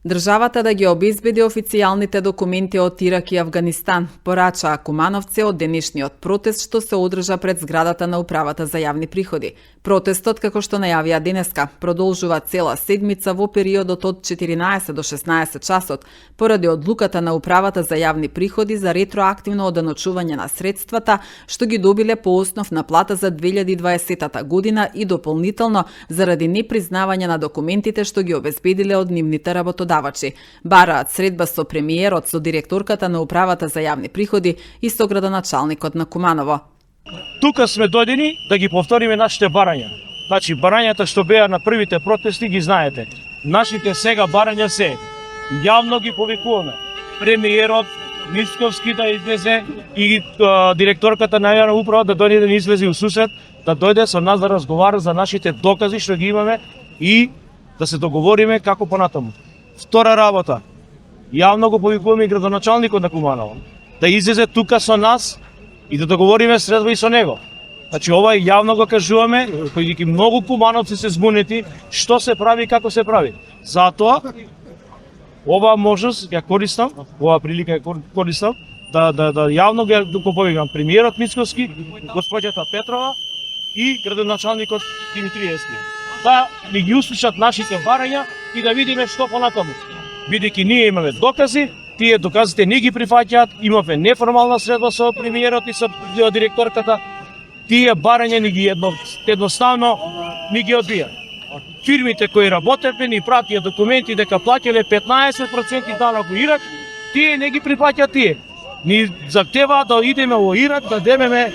Државата да ги обезбеди официјалните документи од Ирак и Авганистан, порачаа кумановци од денешниот протест што се одржа пред зградата на Управата за јавни приходи. Протестот, како што најавија денеска, продолжува цела седмица во периодот од 14 до 16 часот, поради одлуката на Управата за јавни приходи за ретроактивно оданочување на средствата што ги добиле по основ на плата за 2020 година и дополнително заради непризнавање на документите што ги обезбедиле од нивните работодавачи. Бараат средба со премиерот, со директорката на Управата за јавни приходи и со градоначалникот на Куманово. Тука сме дојдени да ги повториме нашите барања. Значи, барањата што беа на првите протести ги знаете. Нашите сега барања се јавно ги повикуваме. Премиерот Мицковски да излезе и директорката на јавна управа да дојде да ни излезе у сусрет, да дојде со нас да разговара за нашите докази што ги имаме и да се договориме како понатаму. Втора работа, јавно го повикуваме и градоначалникот на Куманово да излезе тука со нас и да договориме средба и со него. Значи, ова јавно го кажуваме, бидејќи многу кумановци се збунети што се прави и како се прави. Затоа, ова можност ја користам, ова прилика ја користам, да јавно го повикам премиерот Мицковски, господјата Петрова и градоначалникот Димитриевски. Да ни ги услушат нашите барања и да видиме што понатаму. Бидејќи ние имаме докази, тие доказите не ги прифаќаат, имаме неформална средба со премиерот и со директорката, тие барања ни ги едноставно ни ги одбијаат. Фирмите кои работевме ни пратија документи дека плаќале 15% данок во Ирак, тие не ги прифаќаат тие. Ни заhtеваат да идеме во Ирак да демеме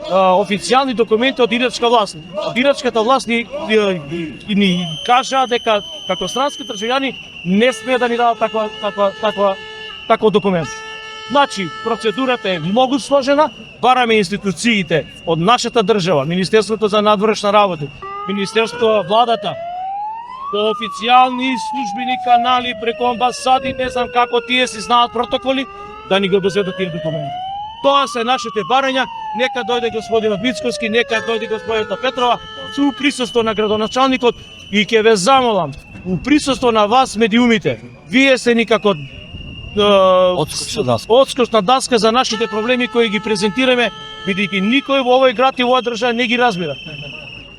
официјални документи од ирачка власт. Ирачката власт ни кажа дека како странски државјани не смее да ни дадат таков документ. Значи, процедурата е многу сложена, бараме институциите од нашата држава, Министерството за надворешна работа, Министерството, владата, по официјални службени канали, преку амбасади, не знам како тие си знаат протоколи, да ни го обезбедат тие документи. Тоа се нашите барања, нека дојде господинот Мицковски, нека дојде господината Петрова, у присуство на градоначалникот и ќе ве замолам, у присуство на вас медиумите, вие се никако одскочна даска за нашите проблеми кои ги презентираме, бидејќи никој во овој град и во оваа држава не ги разбира.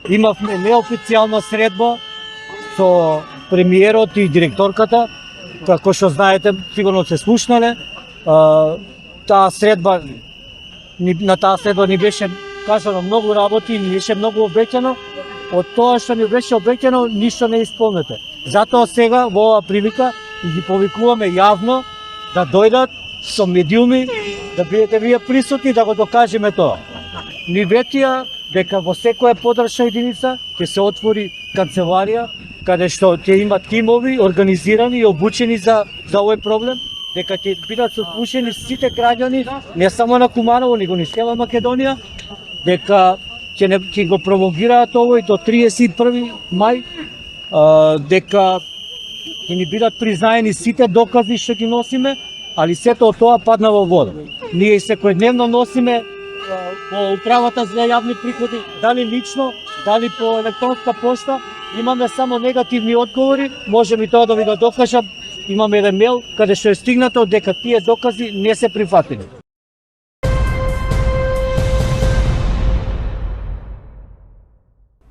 Имавме неофицијална средба со премиерот и директорката, како што знаете, сигурно се слушнале. На таа средба ни беше кажано многу работи, ни беше многу обеќано. Од тоа што ни беше обеќано, ништо не исполнете. Затоа сега во оваа прилика ги повикуваме јавно да дојдат со медиуми, да бидете вие присутни да го докажеме тоа. Ни ветија дека во секоја подрачна единица ќе се отвори канцеларија каде што ќе има тимови организирани и обучени за овој проблем, дека ќе бидат сослушани сите граѓани, не само на Куманово, него ни цела Македонија, дека ќе го пролонгираат овој до 31 мај, дека ќе ни бидат признаени сите докази што ги носиме, али сето од тоа падна во вода. Ние и секојдневно носиме по Управата за јавни приходи, дали лично, дали по електронска пошта, имаме само негативни одговори, можем и тоа да ви го докажам. Имаме еден мејл каде што е стигнато дека тие докази не се прифатени.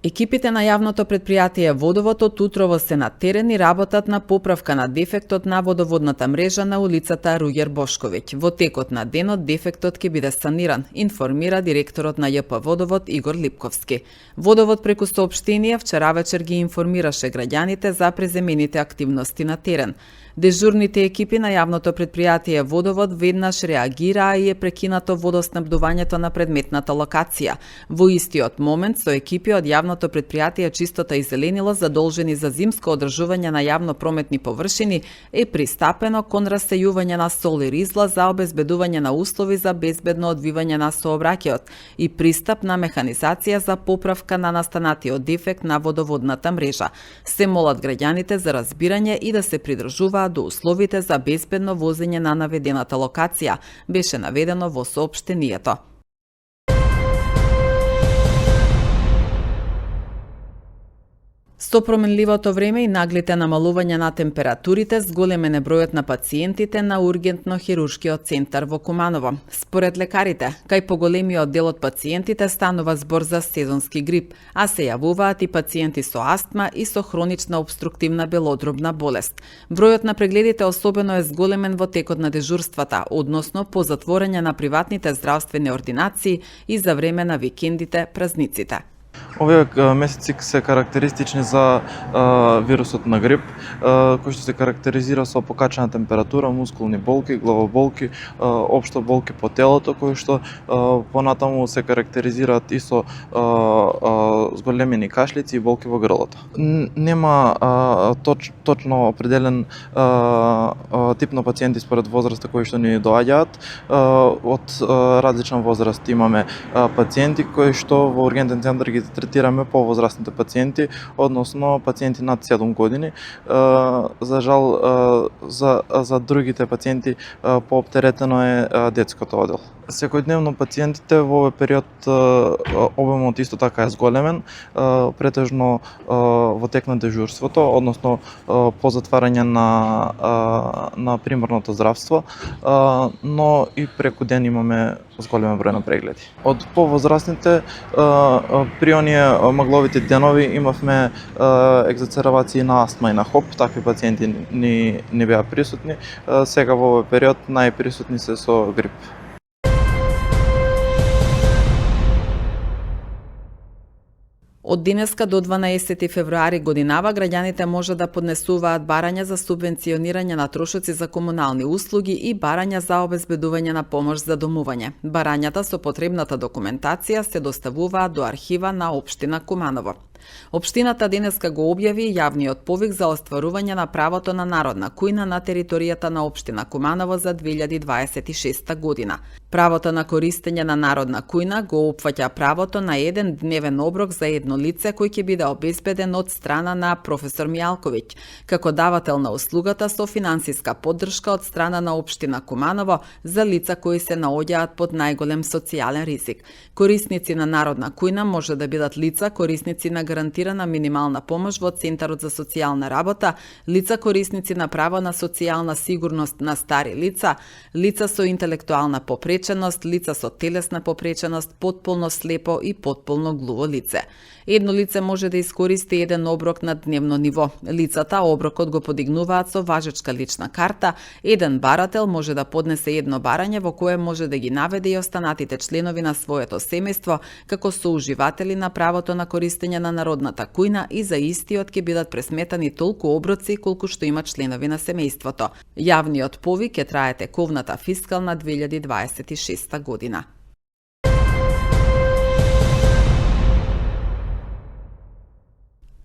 Екипите на јавното претпријатие Водовод од утрово се на терен и работат на поправка на дефектот на водоводната мрежа на улицата Руѓер Бошковиќ. Во текот на денот дефектот ќе биде саниран, информира директорот на ЈП Водовод Игор Липковски. Водовод преку соопштение вчера вечер ги информираше граѓаните за преземените активности на терен. Дежурните екипи на јавното претпријатие Водовод веднаш реагираа и е прекинато водоснабдувањето на предметната локација. Во истиот момент со екипи од јавното претпријатие Чистота и зеленило задолжени за зимско одржување на јавно прометни површини е пристапено кон расејување на сол и ризла за обезбедување на услови за безбедно одвивање на сообраќајот и пристап на механизација за поправка на настанатиот дефект на водоводната мрежа. Се молат граѓаните за разбирање и да се придржуваат до условите за безбедно возење на наведената локација, беше наведено во соопштението. Со променливото време и наглите намалување на температурите зголемен е бројот на пациентите на ургентно хируршкиот центар во Куманово. Според лекарите, кај поголемиот дел од пациентите станува збор за сезонски грип, а се јавуваат и пациенти со астма и со хронична обструктивна белодробна болест. Бројот на прегледите особено е зголемен во текот на дежурствата, односно по затворање на приватните здравствени ординации и за време на викендите, празниците. Овие месеци се карактеристични за вирусот на грип, кој што се карактеризира со покачена температура, мускулни болки, главоболки, општо болки по телото, кои што понатаму се карактеризираат и со зголемени кашлици и болки во грлото. Нема точно определен тип на пациенти според возраста кои што ни доаѓаат. Од различна возраст имаме пациенти кои што во ургентен центар ги третираме повозрастните пациенти, односно пациенти над 7 години. За жал, за другите пациенти пооптеретено е детското одел. Секојдневно пациентите во овој период обемот исто така е зголемен, претежно во тек на дежурството, односно по затварање на примарното здравство, но и преку ден имаме зголемен број на прегледи. Од повозрастните при оние магловите денови имавме екзацербации на астма и на хоп, такви пациенти не беа присутни. Сега во овој период најприсутни се со грип. Од денеска до 12 февруари годинава граѓаните може да поднесуваат барања за субвенционирање на трошоци за комунални услуги и барања за обезбедување на помош за домување. Барањата со потребната документација се доставуваат до архива на општина Куманово. Општината денеска го објави јавниот повик за остварување на правото на народна кујна на територијата на општина Куманово за 2026 година. Правото на користење на народна кујна го опфаќа правото на еден дневен оброк за едно лице кој ќе биде обезбеден од страна на професор Мијалковиќ, како давател на услугата со финансиска поддршка од страна на општина Куманово за лица кои се наоѓаат под најголем социјален ризик. Корисници на народна кујна може да бидат лица корисници на гарантирана минимална помош во Центарот за социјална работа, лица корисници на право на социјална сигурност на стари лица, лица со интелектуална попреченост, лица со телесна попреченост, потполно слепо и потполно глуво лице. Едно лице може да искористи еден оброк на дневно ниво. Лицата оброкот го подигнуваат со важечка лична карта. Еден барател може да поднесе едно барање во кое може да ги наведе и останатите членови на своето семејство како соуживатели на правото на користење на народната кујна и за истиот ќе бидат пресметани толку оброци колку што има членови на семејството. Јавниот повик ќе трае тековната фискална 2026 година.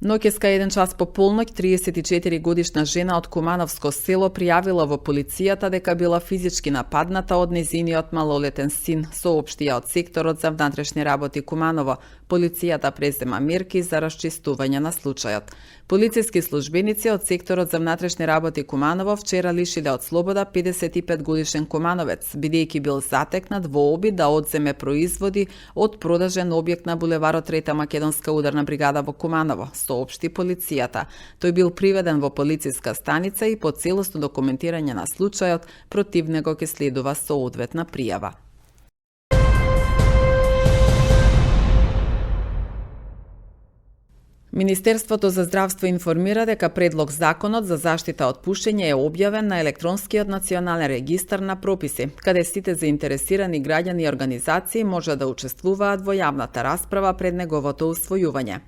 Ноќеска 1 час по полноќ 34 годишна жена од Кумановско село пријавила во полицијата дека била физички нападната од незиниот малолетен син, соопштија од секторот за внатрешни работи Куманово. Полицијата презема мерки за расчистување на случајот. Полициски службеници од секторот за внатрешни работи Куманово вчера лишиле од слобода 55 годишен кумановец, бидејќи бил затекнат во обид да одземе производи од продажен објект на булеварот 3 Македонска ударна бригада во Куманово, соопшти полицијата. Тој бил приведен во полициска станица и по целосно документирање на случајот против него ќе следува соодветна пријава. Министерството за здравство информира дека предлог законот за заштита од пушење е објавен на електронскиот национален регистар на прописи, каде сите заинтересирани граѓани и организации може да учествуваат во јавната расправа пред неговото усвојување.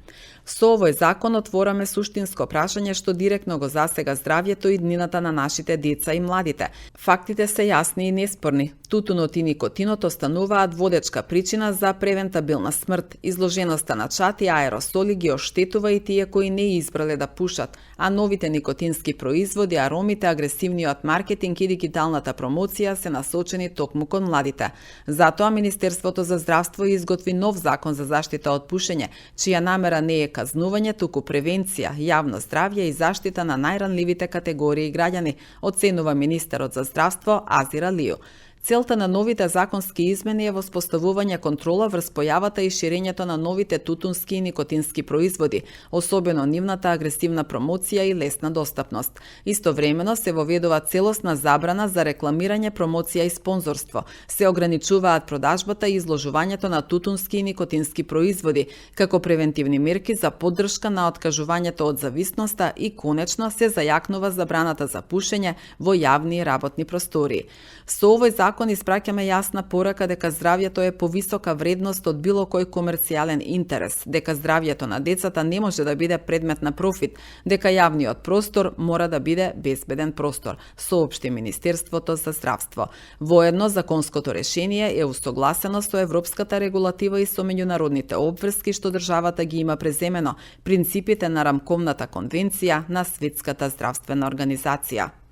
Со овој закон отвораме суштинско прашање што директно го засега здравјето и днината на нашите деца и младите. Фактите се јасни и неспорни. Тутунот и никотинот остануваат водечка причина за превентабилна смрт. Изложеноста на чад и аеросоли ги оштетува и тие кои не избрале да пушат, а новите никотински производи, аромите, агресивниот маркетинг и дигиталната промоција се насочени токму кон младите. Затоа Министерството за здравство изготви нов закон за заштита од пушење, чија намера не е казнување, туку превенција, јавно здравје и заштита на најранливите категории граѓани, оценува министерот за здравство Азир Алију. Целта на новите законски измени е воспоставување контрола врз појавата и ширењето на новите тутунски и никотински производи, особено нивната агресивна промоција и лесна достапност. Истовремено се воведува целосна забрана за рекламирање, промоција и спонзорство. Се ограничуваат продажбата и изложувањето на тутунски и никотински производи, како превентивни мерки за поддршка на откажувањето од зависноста и конечно се зајакнува забраната за пушење во јавни и работни простории. Со овој закон испраќаме јасна порака дека здравјето е повисока вредност од било кој комерцијален интерес, дека здравјето на децата не може да биде предмет на профит, дека јавниот простор мора да биде безбеден простор, соопшти Министерството за здравство. Воедно, законското решение е усогласено со европската регулатива и со меѓународните обврски што државата ги има преземено, принципите на рамковната конвенција на Светската здравствена организација.